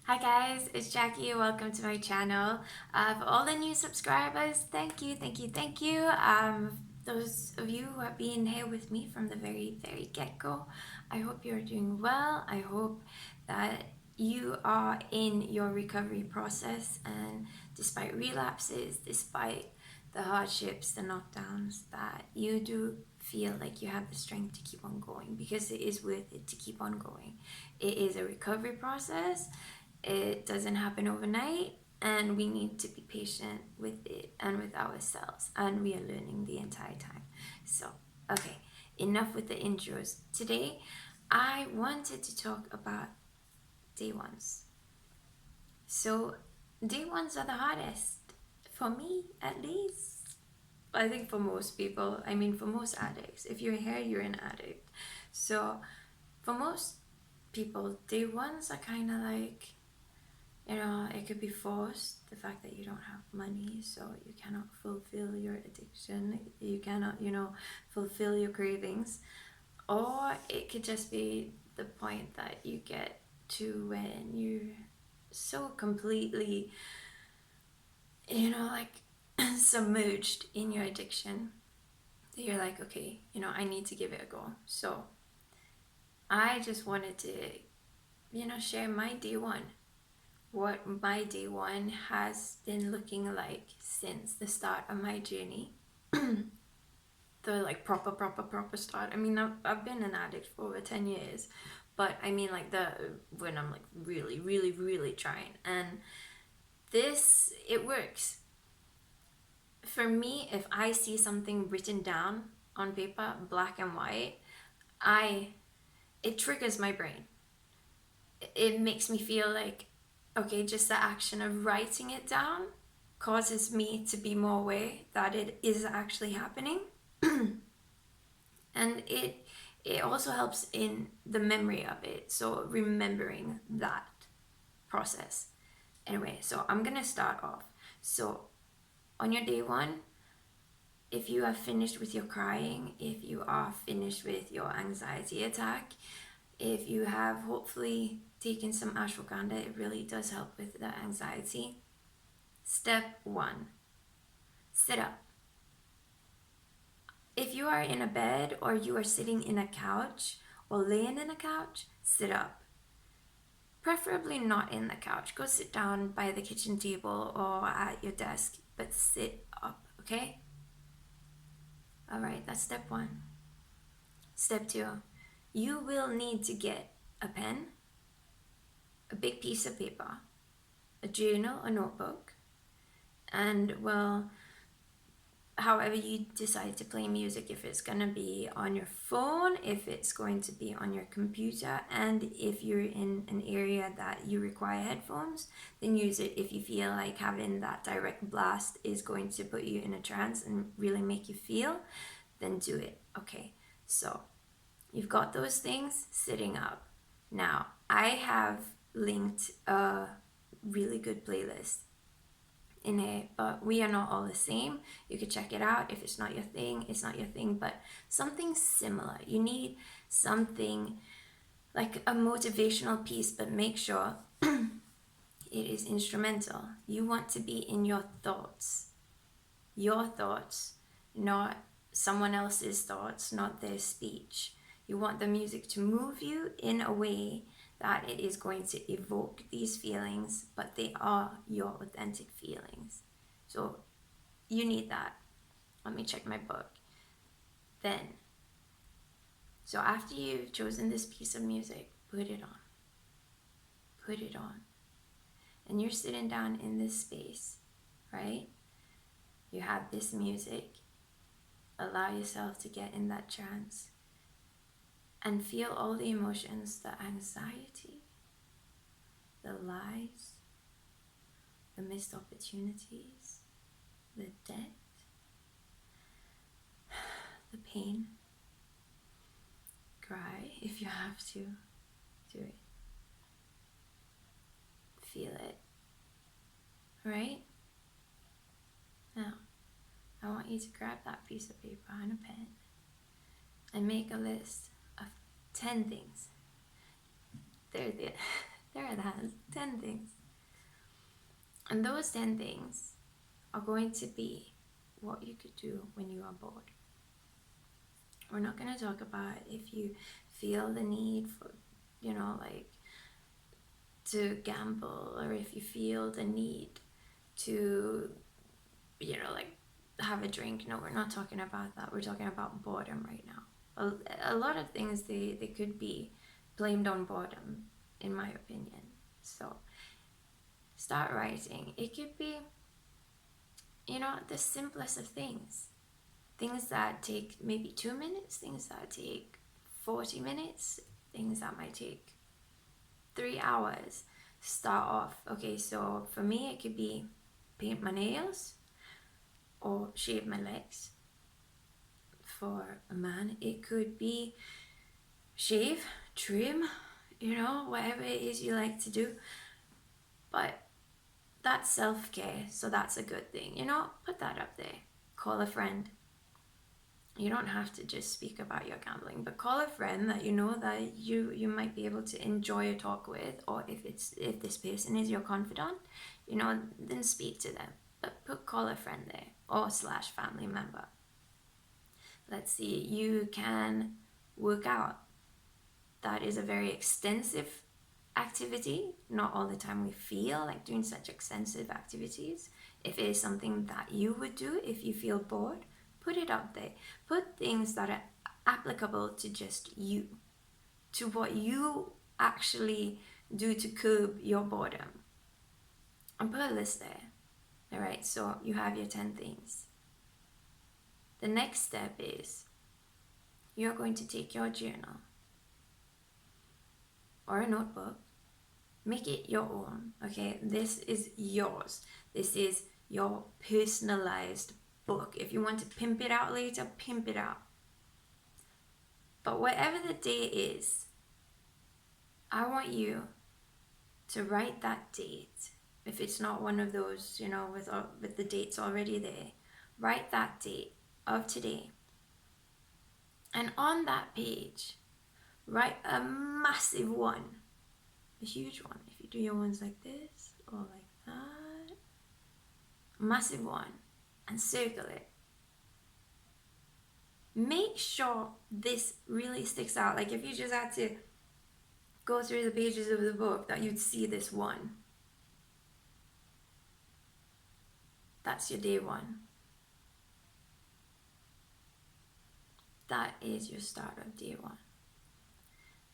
Hi guys, it's Jackie. Welcome to my channel. For all the new subscribers, thank you, thank you, thank you. Those of you who have been here with me from the very get-go, I hope you're doing well. I hope that you are in your recovery process, and despite relapses, despite the hardships, the knockdowns, that you do feel like you have the strength to keep on going, because it is worth it to keep on going. It is a recovery process. It doesn't happen overnight, and we need to be patient with it and with ourselves, and we are learning the entire time. So, okay, enough with the intros. Today, I wanted to talk about day ones. So, day ones are the hardest, for me at least. I think for most people, I mean, for most addicts. If you're here, you're an addict. So, for most people, day ones are kind of like, it could be forced, the fact that you don't have money, so you cannot fulfill your addiction, you cannot, fulfill your cravings. Or it could just be the point that you get to when you're so completely, like submerged in your addiction that you're like, okay, I need to give it a go. So I just wanted to, share my day one, what my day one has been looking like since the start of my journey. The like proper start. I mean, I've been an addict for over 10 years, but I mean like when I'm like really trying, and this, it works for me. If I see something written down on paper, black and white, I it triggers my brain. It makes me feel like, okay, just the action of writing it down causes me to be more aware that it is actually happening. And it also helps in the memory of it, so remembering that process. Anyway, so I'm gonna start off. So on your day one, if you are finished with your crying, if you are finished with your anxiety attack, if you have hopefully taken some ashwagandha, it really does help with the anxiety. Step one, sit up. If you are in a bed or you are sitting in a couch or laying in a couch, sit up. Preferably not in the couch. Go sit down by the kitchen table or at your desk, but sit up, okay? All right, that's step one. Step two, you will need to get a pen, a big piece of paper, a journal, a notebook, and well, however you decide to play music, if it's going to be on your phone, if it's going to be on your computer, and if you're in an area that you require headphones, then use it. If you feel like having that direct blast is going to put you in a trance and really make you feel, then do it. Okay, so you've got those things sitting up. Now, I have linked a really good playlist in it, but we are not all the same. You could check it out. If it's not your thing, it's not your thing, but something similar. You need something like a motivational piece, but make sure it is instrumental. You want to be in your thoughts, not someone else's thoughts, not their speech. You want the music to move you in a way that it is going to evoke these feelings, but they are your authentic feelings. So you need that. Let me check my book. Then, so after you've chosen this piece of music, put it on. Put it on. And you're sitting down in this space, right? You have this music. Allow yourself to get in that trance and feel all the emotions, the anxiety, the lies, the missed opportunities, the debt, the pain. Cry if you have to. Do it. Feel it. Right? Now, I want you to grab that piece of paper and a pen and make a list of 10 things. They're There it has 10 things. And those 10 things are going to be what you could do when you are bored. We're not going to talk about if you feel the need for, like to gamble, or if you feel the need to, like have a drink. No, we're not talking about that. We're talking about boredom right now. A lot of things, they could be blamed on boredom, in my opinion. So start writing. It could be, the simplest of things. Things that take maybe 2 minutes, things that take 40 minutes, things that might take 3 hours. Start off. Okay, so for me, it could be paint my nails or shave my legs. For a man, it could be shave, trim, whatever it is you like to do. But that's self-care, so that's a good thing. Put that up there. Call a friend. You don't have to just speak about your gambling, but call a friend that that you might be able to enjoy a talk with, or if this person is your confidant, then speak to them. But call a friend there, or / family member. Let's see, you can work out. That is a very extensive activity. Not all the time we feel like doing such extensive activities. If it is something that you would do if you feel bored, put it up there. Put things that are applicable to just you, to what you actually do to curb your boredom. And put a list there. All right, so you have your 10 things. The next step is you're going to take your journal or a notebook, make it your own, okay? This is yours. This is your personalized book. If you want to pimp it out later, pimp it out. But whatever the day is, I want you to write that date. If it's not one of those, with the dates already there, write that date of today. And on that page, write a massive one, a huge one. If you do your ones like this or like that, a massive one, and circle it. Make sure this really sticks out. Like if you just had to go through the pages of the book, that you'd see this one. That's your day one. That is your start of day one.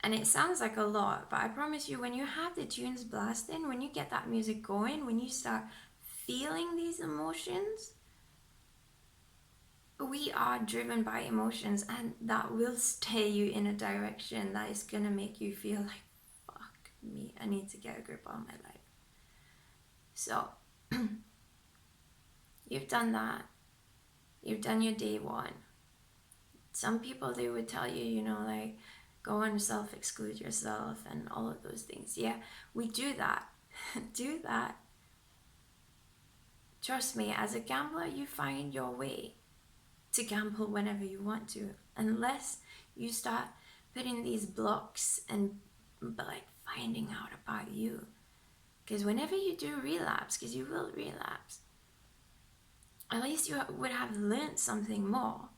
And it sounds like a lot, but I promise you, when you have the tunes blasting, when you get that music going, when you start feeling these emotions, we are driven by emotions, and that will steer you in a direction that is going to make you feel like, fuck me, I need to get a grip on my life. So, you've done that. You've done your day one. Some people, they would tell you, like, go and self-exclude yourself and all of those things. Yeah, we do that. Do that. Trust me, as a gambler, you find your way to gamble whenever you want to, unless you start putting these blocks and like finding out about you. Because whenever you do relapse, because you will relapse, at least you would have learned something more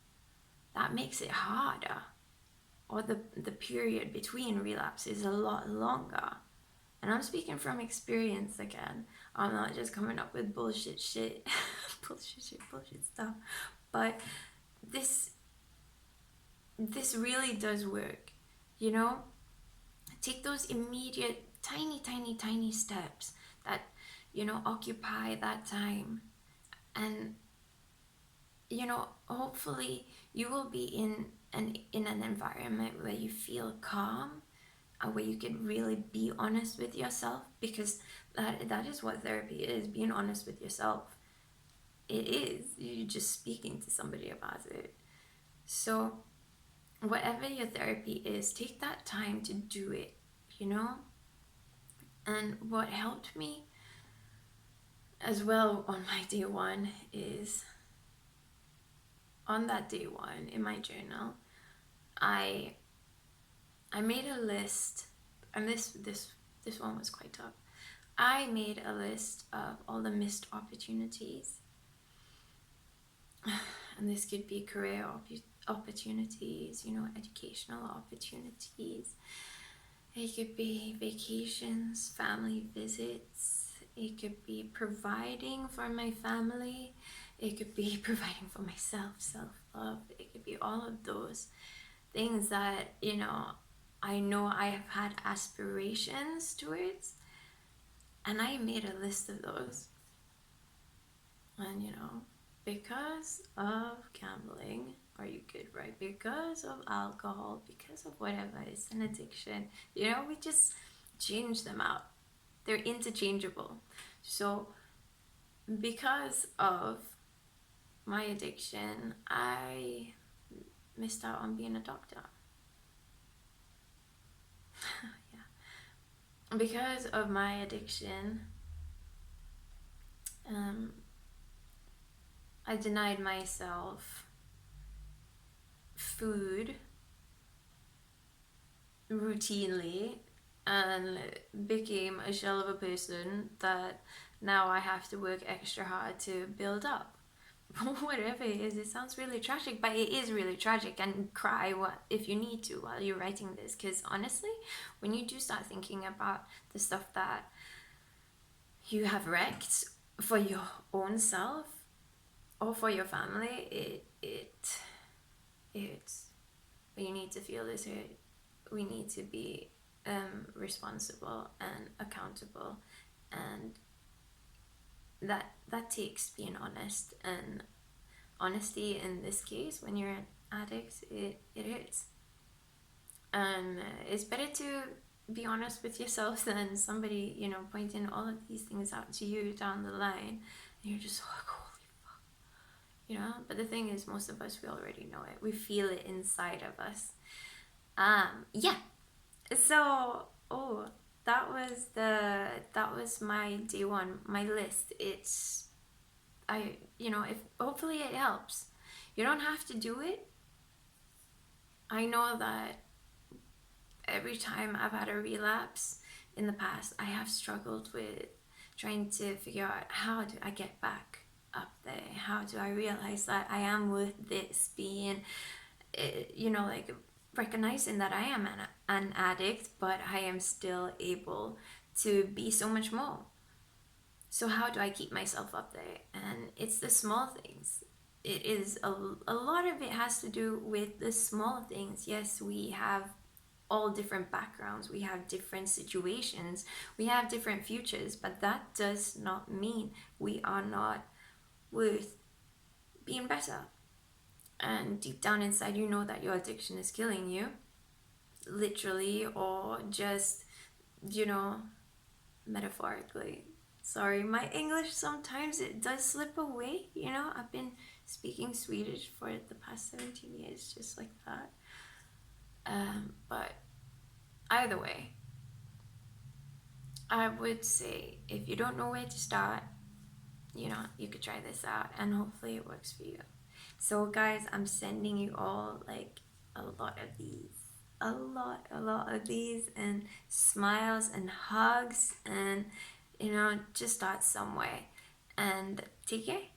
that makes it harder, or the period between relapses is a lot longer. And I'm speaking from experience again. I'm not just coming up with bullshit shit, bullshit stuff. But this really does work, Take those immediate, tiny steps that, occupy that time. And, hopefully you will be in an environment where you feel calm, and where you can really be honest with yourself, because that is what therapy is, being honest with yourself. It is. You're just speaking to somebody about it. So whatever your therapy is, take that time to do it, And what helped me as well on my day one is, on that day one in my journal, I made a list, and this this one was quite tough. I made a list of all the missed opportunities. And this could be career opportunities, educational opportunities. It could be vacations, family visits. It could be providing for my family. It could be providing for myself, self-love. It could be all of those things that, I know I have had aspirations towards. And I made a list of those. And, because of gambling, or you could write because of alcohol, because of whatever, it's an addiction. We just change them out. They're interchangeable. So, because of my addiction, I missed out on being a doctor. Yeah. Because of my addiction, I denied myself food routinely and became a shell of a person that now I have to work extra hard to build up. Whatever it is, it sounds really tragic, but it is really tragic, and cry if you need to while you're writing this, because honestly, when you do start thinking about the stuff that you have wrecked for your own self or for your family, it's you need to feel this hurt. We need to be responsible and accountable, and that takes being honest, and honesty in this case, when you're an addict, it hurts. And it's better to be honest with yourself than somebody pointing all of these things out to you down the line, and you're just like, holy fuck. But the thing is, most of us, we already know it. We feel it inside of us. Yeah. So, that was my day one, my list. If hopefully it helps. You don't have to do it. I know that every time I've had a relapse in the past, I have struggled with trying to figure out, how do I get back up there? How do I realize that I am worth this, being, recognizing that I am an addict, but I am still able to be so much more. So how do I keep myself up there? And it's the small things. It is a lot of it has to do with the small things. Yes, we have all different backgrounds, we have different situations, we have different futures, but that does not mean we are not worth being better. And deep down inside, you know that your addiction is killing you, literally, or just, metaphorically. Sorry, my English sometimes it does slip away. I've been speaking Swedish for the past 17 years, just like that. But either way, I would say if you don't know where to start, you could try this out, and hopefully it works for you. So guys, I'm sending you all like a lot of these, and smiles and hugs, and just start somewhere, and take care.